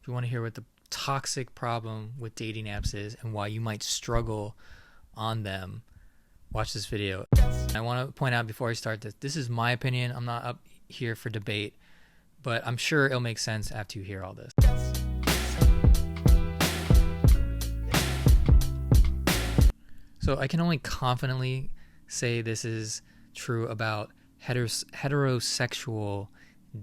you want to hear what the toxic problem with dating apps is and why you might struggle on them, watch this video. I want to point out before I start this is my opinion. I'm not up here for debate, but I'm sure it'll make sense after you hear all this. So I can only confidently say this is true about heterosexual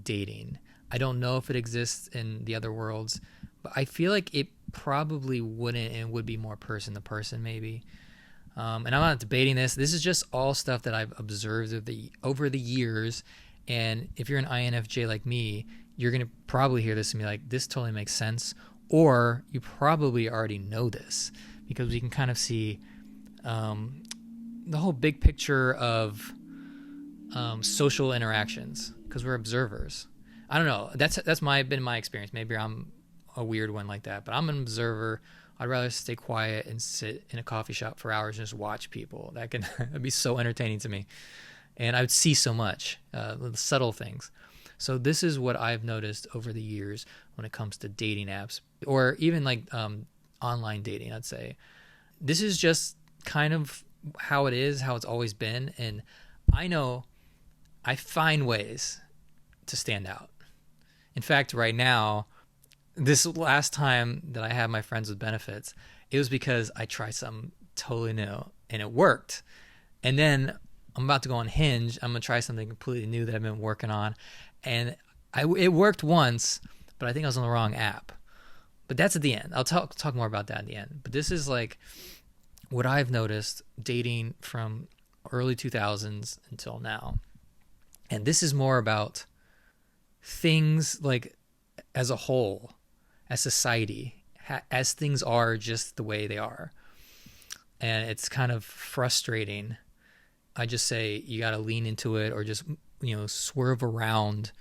dating. I don't know if it exists in the other worlds, but I feel like it probably wouldn't, and would be more person to person maybe. And I'm not debating this. This is just all stuff that I've observed over the years. And if you're an INFJ like me, you're going to probably hear this and be like, this totally makes sense. Or you probably already know this because we can kind of see the whole big picture of social interactions because we're observers. I don't know. That's been my experience. Maybe I'm a weird one like that, but I'm an observer. I'd rather stay quiet and sit in a coffee shop for hours and just watch people. That'd be so entertaining to me. And I would see so much, the subtle things. So this is what I've noticed over the years when it comes to dating apps or even like online dating, I'd say. This is just kind of how it is, how it's always been. And I know I find ways to stand out. In fact, right now, this last time that I had my friends with benefits, it was because I tried something totally new and it worked. And then I'm about to go on Hinge. I'm going to try something completely new that I've been working on. And it worked once, but I think I was on the wrong app. But that's at the end. I'll talk more about that at the end. But this is like what I've noticed dating from early 2000s until now. And this is more about things like as a whole, as society, as things are just the way they are. And it's kind of frustrating. I just say you got to lean into it or just, swerve around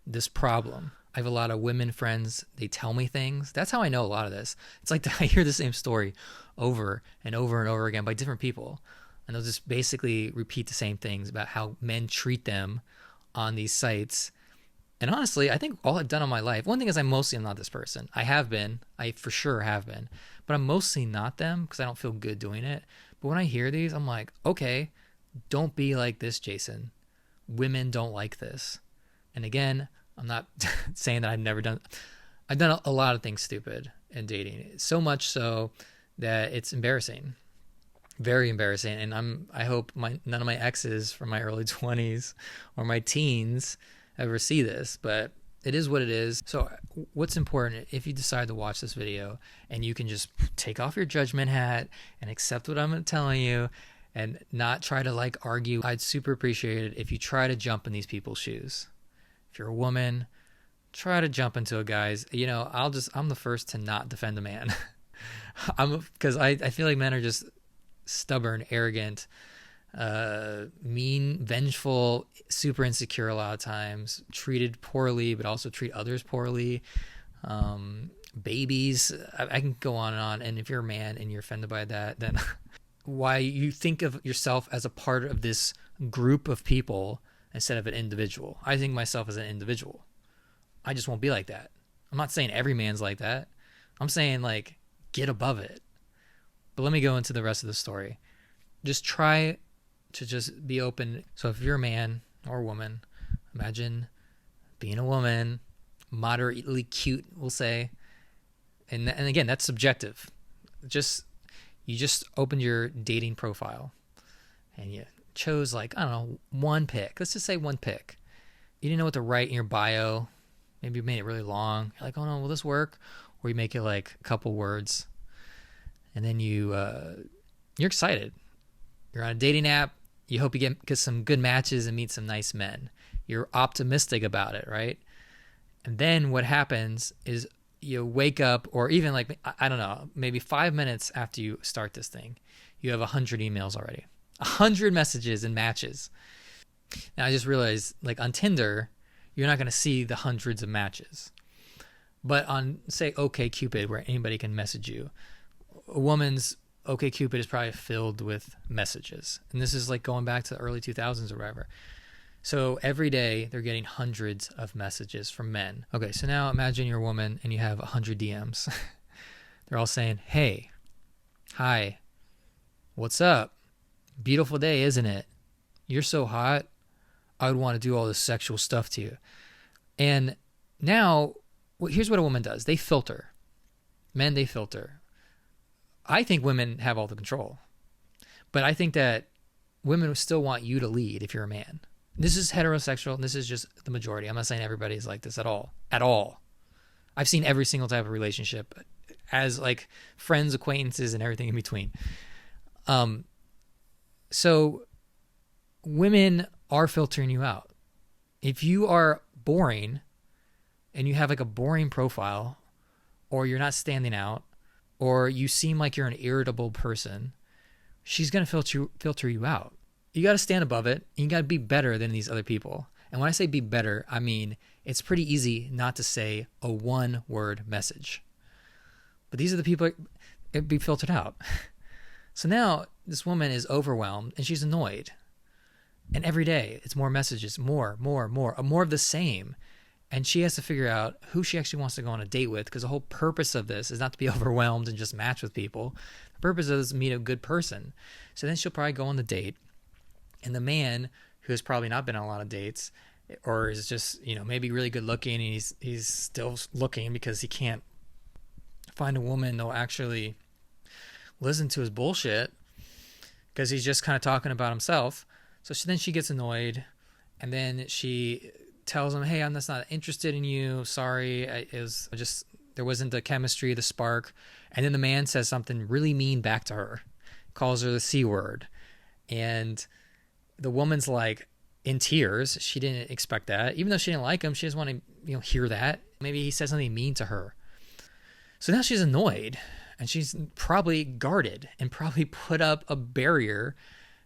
this problem. I have a lot of women friends. They tell me things. That's how I know a lot of this. It's like I hear the same story over and over and over again by different people. And they'll just basically repeat the same things about how men treat them on these sites. And honestly, I think all I've done in my life, one thing is I'm not this person. I for sure have been, but I'm mostly not them because I don't feel good doing it. But when I hear these, I'm like, okay, don't be like this, Jason. Women don't like this. And again, I'm not saying that I've done a lot of things stupid in dating. So much so that it's embarrassing. Very embarrassing. And I hope none of my exes from my early 20s or my teens ever see this, but it is what it is. So what's important, if you decide to watch this video and you can just take off your judgment hat and accept what I'm telling you and not try to argue, I'd super appreciate it if you try to jump in these people's shoes. If you're a woman, try to jump into a guy's. I'm the first to not defend a man. Because I feel like men are just stubborn, arrogant, mean, vengeful, super insecure a lot of times, treated poorly, but also treat others poorly. Babies, I can go on and on. And if you're a man and you're offended by that, then why you think of yourself as a part of this group of people instead of an individual. I think myself as an individual. I just won't be like that. I'm not saying every man's like that. I'm saying get above it. But let me go into the rest of the story. Just try to just be open. So if you're a man or a woman, imagine being a woman, moderately cute, we'll say. And again, that's subjective. You just opened your dating profile and you chose one pick. Let's just say one pick. You didn't know what to write in your bio. Maybe you made it really long. You're like, oh no, will this work? Or you make it a couple words. And then you're excited. You're on a dating app. You hope you get some good matches and meet some nice men. You're optimistic about it, right? And then what happens is you wake up, or even I don't know, maybe 5 minutes after you start this thing, you have 100 emails already. 100 messages and matches. Now I just realized on Tinder, you're not going to see the hundreds of matches. But on, say, OkCupid, where anybody can message you, a woman's OkCupid is probably filled with messages. And this is going back to the early 2000s or whatever. So every day they're getting hundreds of messages from men. Okay, so now imagine you're a woman and you have 100 DMs. They're all saying, hey, hi, what's up? Beautiful day, isn't it? You're so hot. I would want to do all this sexual stuff to you. And now, here's what a woman does. They filter. Men, they filter. I think women have all the control. But I think that women still want you to lead if you're a man. This is heterosexual, and this is just the majority. I'm not saying everybody's like this at all. At all. I've seen every single type of relationship as like friends, acquaintances, and everything in between. So women are filtering you out. If you are boring and you have like a boring profile, or you're not standing out, or you seem like you're an irritable person, she's going to filter you out. You got to stand above it. And you got to be better than these other people. And when I say be better, I mean it's pretty easy not to say a one-word message. But these are the people that be filtered out. So now this woman is overwhelmed and she's annoyed. And every day it's more messages, more of the same. And she has to figure out who she actually wants to go on a date with, because the whole purpose of this is not to be overwhelmed and just match with people. The purpose is to meet a good person. So then she'll probably go on the date. And the man, who has probably not been on a lot of dates, or is just, maybe really good looking, and he's still looking because he can't find a woman that'll actually listen to his bullshit, because he's just kind of talking about himself. So then she gets annoyed, and then she tells him, hey, I'm just not interested in you. Sorry, there wasn't the chemistry, the spark. And then the man says something really mean back to her, calls her the C word. And the woman's like in tears. She didn't expect that. Even though she didn't like him, she doesn't want to hear that. Maybe he said something mean to her. So now she's annoyed, and she's probably guarded and probably put up a barrier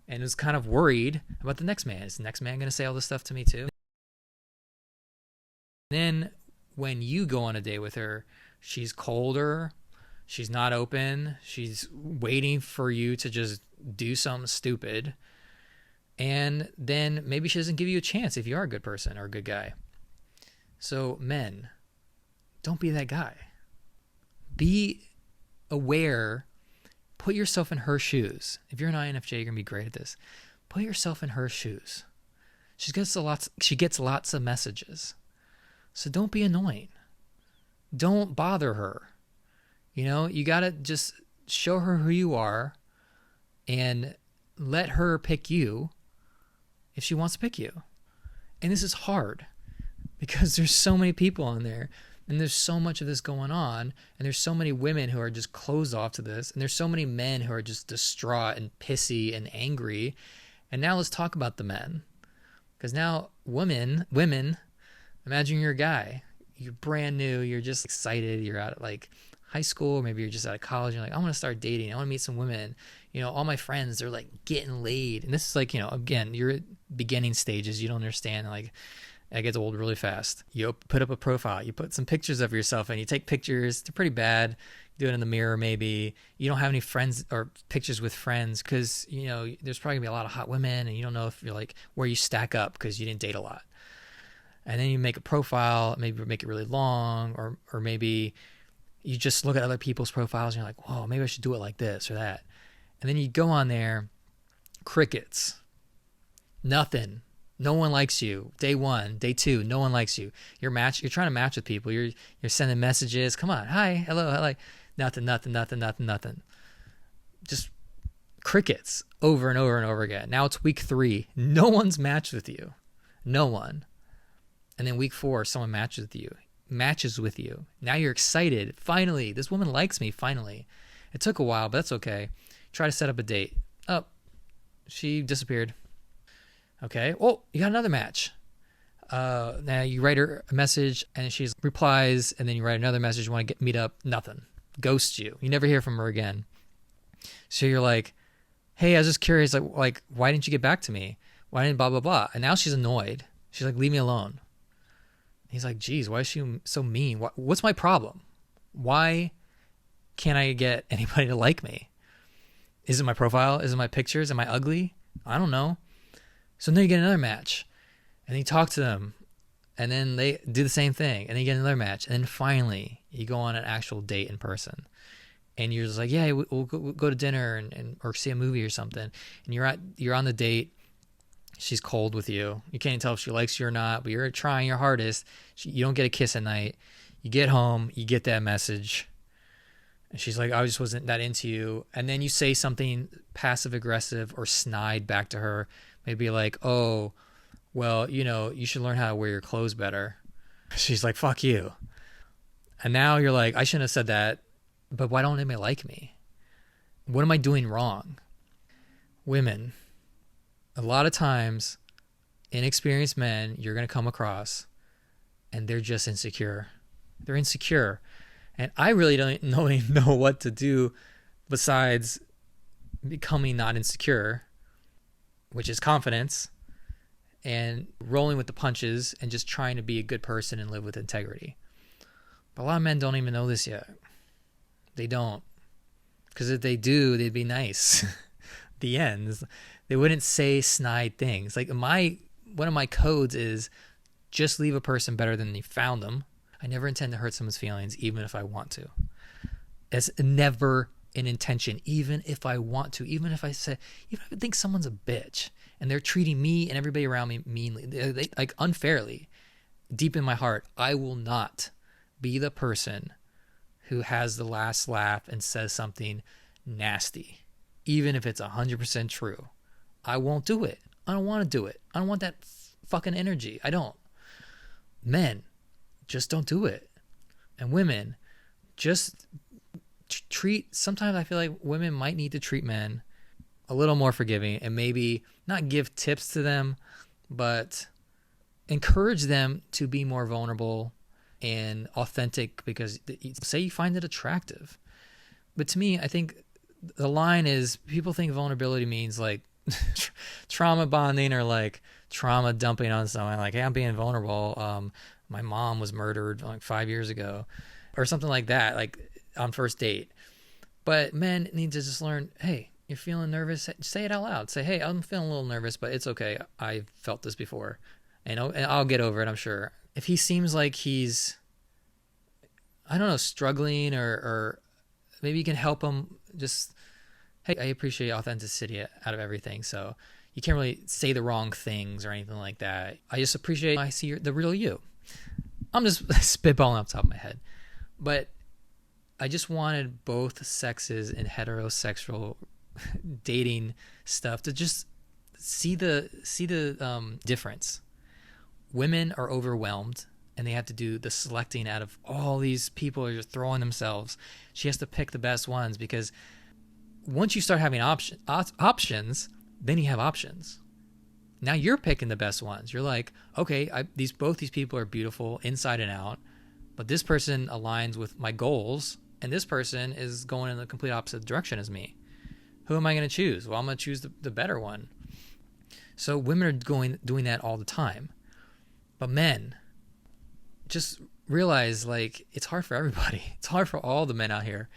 and is kind of worried about the next man. Is the next man going to say all this stuff to me too? Then when you go on a date with her, she's colder, she's not open, she's waiting for you to just do something stupid, and then maybe she doesn't give you a chance if you are a good person or a good guy. So men, don't be that guy. Be aware. Put yourself in her shoes. If you're an INFJ, you're going to be great at this. Put yourself in her shoes. She gets lots of messages. So don't be annoying. Don't bother her. You got to just show her who you are and let her pick you if she wants to pick you. And this is hard because there's so many people on there, and there's so much of this going on, and there's so many women who are just closed off to this, and there's so many men who are just distraught and pissy and angry. And now let's talk about the men. Because now women, imagine you're a guy, you're brand new, you're just excited, you're out at like high school, or maybe you're just out of college, you're like, I want to start dating, I want to meet some women. All my friends, they're like getting laid. And this is like, again, you're at beginning stages, you don't understand, like it gets old really fast. You put up a profile, you put some pictures of yourself, and you take pictures, they're pretty bad, do it in the mirror maybe. You don't have any friends or pictures with friends because, there's probably gonna be a lot of hot women, and you don't know if you're like where you stack up because you didn't date a lot. And then you make a profile, maybe make it really long, or maybe you just look at other people's profiles and you're like, whoa, maybe I should do it like this or that. And then you go on there, crickets, nothing. No one likes you. Day 1, day 2, no one likes you. You're trying to match with people. You're sending messages. Come on, hi, hello, hello. Nothing. Just crickets over and over and over again. Now it's week 3. No one's matched with you. No one. And then week 4, someone matches with you. Now you're excited. Finally, this woman likes me, finally. It took a while, but that's okay. Try to set up a date. Oh, she disappeared. Okay. Oh, you got another match. Now you write her a message, and she replies, and then you write another message. You want to meet up? Nothing. Ghosts you. You never hear from her again. So you're like, hey, I was just curious, like, why didn't you get back to me? Why didn't blah, blah, blah? And now she's annoyed. She's like, leave me alone. He's like, geez, why is she so mean? What's my problem? Why can't I get anybody to like me? Is it my profile? Is it my pictures? Am I ugly? I don't know. So then you get another match. And you talk to them, and then they do the same thing, and then you get another match, and then finally you go on an actual date in person, and you're just like, yeah, we'll go to dinner and or see a movie or something, and you're on the date. She's cold with you. You can't tell if she likes you or not, but you're trying your hardest. You don't get a kiss at night. You get home, you get that message, and she's like, I just wasn't that into you. And then you say something passive aggressive or snide back to her, maybe like, oh, well, you should learn how to wear your clothes better. She's like, fuck you. And now you're like, I shouldn't have said that, but why don't anybody like me? What am I doing wrong? Women, a lot of times, inexperienced men you're going to come across, and they're just insecure. They're insecure. And I really don't know what to do besides becoming not insecure, which is confidence, and rolling with the punches and just trying to be a good person and live with integrity. But a lot of men don't even know this yet. They don't. Because if they do, they'd be nice. The end. They wouldn't say snide things. Like one of my codes is just leave a person better than you found them. I never intend to hurt someone's feelings, even if I want to. It's never an intention, even if I want to. Even if I think someone's a bitch and they're treating me and everybody around me meanly, like unfairly, deep in my heart, I will not be the person who has the last laugh and says something nasty, even if it's 100% true. I won't do it. I don't want to do it. I don't want that fucking energy. I don't. Men, just don't do it. And women, just sometimes I feel like women might need to treat men a little more forgiving and maybe not give tips to them, but encourage them to be more vulnerable and authentic, because say you find it attractive. But to me, I think the line is, people think vulnerability means like trauma bonding or like trauma dumping on someone. Like, hey, I'm being vulnerable. My mom was murdered like 5 years ago or something like that, like on first date. But men need to just learn, hey, you're feeling nervous, say it out loud. Say, hey, I'm feeling a little nervous, but it's okay. I felt this before, and I'll get over it, I'm sure. If he seems like he's, I don't know, struggling, or maybe you can help him, just, hey, I appreciate authenticity out of everything. So you can't really say the wrong things or anything like that. I just appreciate, I see the real you. I'm just spitballing off the top of my head. But I just wanted both sexes in heterosexual dating stuff to just see the difference. Women are overwhelmed and they have to do the selecting out of all these people who are just throwing themselves. She has to pick the best ones, because once you start having options, then you have options. Now you're picking the best ones. You're like, okay, both these people are beautiful inside and out, but this person aligns with my goals, and this person is going in the complete opposite direction as me. Who am I going to choose? Well, I'm going to choose the better one. So women are doing that all the time. But men, just realize, like, it's hard for everybody. It's hard for all the men out here.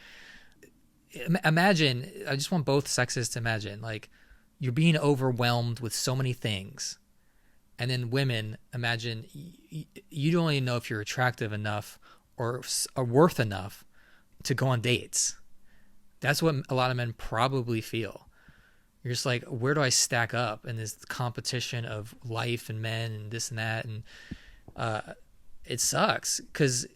Imagine, I just want both sexes to imagine, like, you're being overwhelmed with so many things. And then women, imagine you don't even know if you're attractive enough or worth enough to go on dates. That's what a lot of men probably feel. You're just like, where do I stack up in this competition of life and men and this and that? And it sucks, because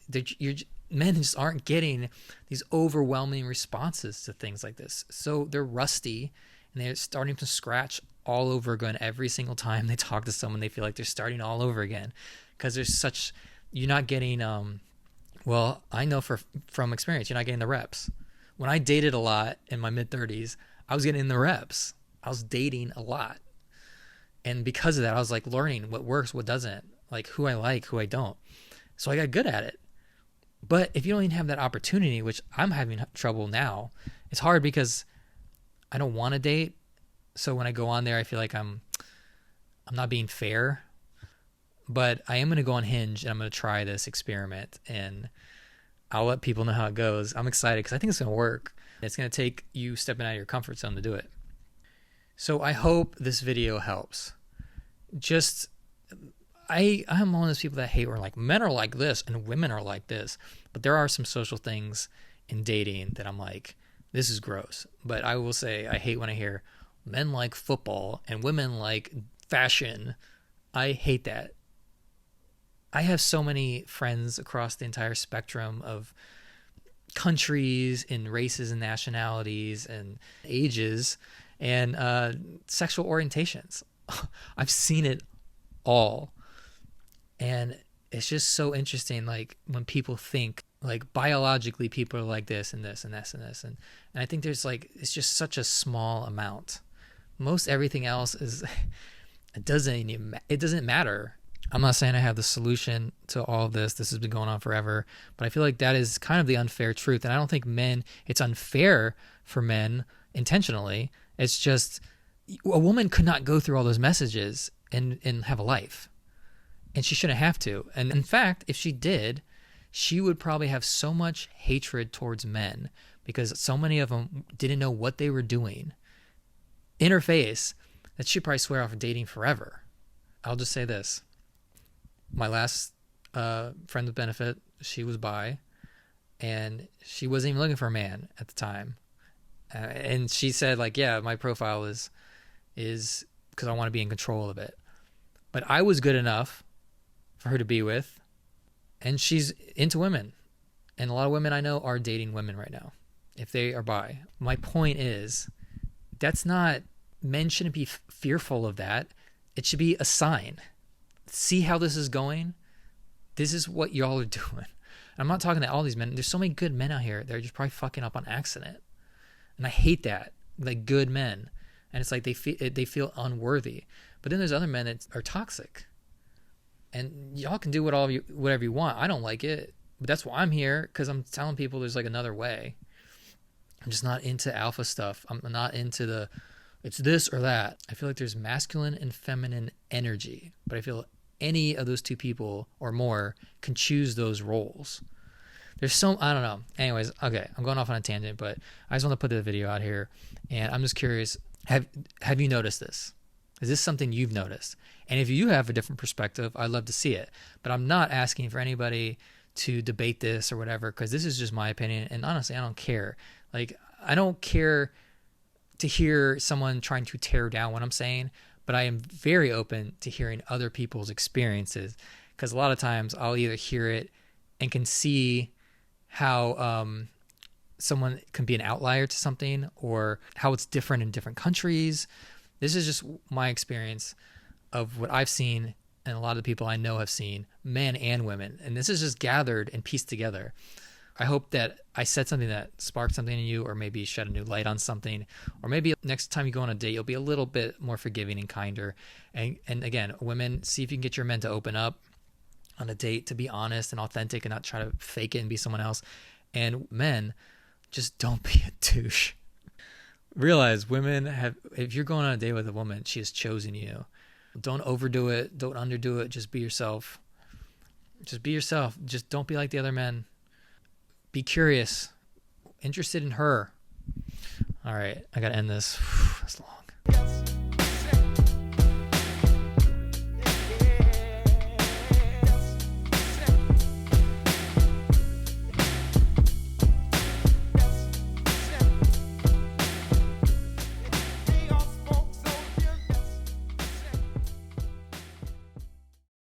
men just aren't getting these overwhelming responses to things like this. So they're rusty, and they're starting from scratch all over again. Every single time they talk to someone, they feel like they're starting all over again, because you're not getting, well, I know from experience, you're not getting the reps. When I dated a lot in my mid-30s, I was getting the reps. I was dating a lot. And because of that, I was like learning what works, what doesn't, like who I like, who I don't. So I got good at it. But if you don't even have that opportunity, which I'm having trouble now, it's hard because I don't want to date. So when I go on there, I feel like I'm not being fair. But I am going to go on Hinge, and I'm going to try this experiment, and I'll let people know how it goes. I'm excited because I think it's going to work. It's going to take you stepping out of your comfort zone to do it. So I hope this video helps. I'm one of those people that hate where like men are like this and women are like this. But there are some social things in dating that I'm like, this is gross. But I will say I hate when I hear men like football and women like fashion. I hate that. I have so many friends across the entire spectrum of countries and races and nationalities and ages and sexual orientations. I've seen it all. And it's just so interesting, like when people think like biologically people are like this and this and this and this. And I think there's like, it's just such a small amount. Most everything else is, it doesn't matter. I'm not saying I have the solution to all of this. This has been going on forever, but I feel like that is kind of the unfair truth. And I don't think it's unfair for men intentionally. It's just a woman could not go through all those messages and have a life. And she shouldn't have to. And in fact, if she did, she would probably have so much hatred towards men because so many of them didn't know what they were doing in her face that she'd probably swear off dating forever. I'll just say this. My last friend with benefit, she was bi, and she wasn't even looking for a man at the time. And she said, like, yeah, my profile is because I want to be in control of it. But I was good enough for her to be with, and she's into women. And a lot of women I know are dating women right now, if they are bi. My point is, men shouldn't be fearful of that. It should be a sign. See how this is going? This is what y'all are doing. I'm not talking to all these men. There's so many good men out here. They're just probably fucking up on accident. And I hate that. Like good men. And it's like they feel unworthy. But then there's other men that are toxic. And y'all can do whatever you want. I don't like it. But that's why I'm here, because I'm telling people there's like another way. I'm just not into alpha stuff. I'm not into it's this or that. I feel like there's masculine and feminine energy. But I feel any of those two people or more can choose those roles. I don't know. Anyways, okay, I'm going off on a tangent, but I just want to put the video out here, and I'm just curious, have you noticed this? Is this something you've noticed? And if you have a different perspective, I'd love to see it. But I'm not asking for anybody to debate this or whatever, because this is just my opinion, and honestly, I don't care. Like, I don't care to hear someone trying to tear down what I'm saying, but I am very open to hearing other people's experiences, because a lot of times I'll either hear it and can see how someone can be an outlier to something, or how it's different in different countries. This is just my experience of what I've seen, and a lot of the people I know have seen, men and women. And this is just gathered and pieced together. I hope that I said something that sparked something in you, or maybe shed a new light on something, or maybe next time you go on a date, you'll be a little bit more forgiving and kinder. And again, women, see if you can get your men to open up on a date, to be honest and authentic and not try to fake it and be someone else. And men, just don't be a douche. Realize if you're going on a date with a woman, she has chosen you. Don't overdo it. Don't underdo it. Just be yourself. Just be yourself. Just don't be like the other men. Be curious. Interested in her. All right. I got to end this. That's long.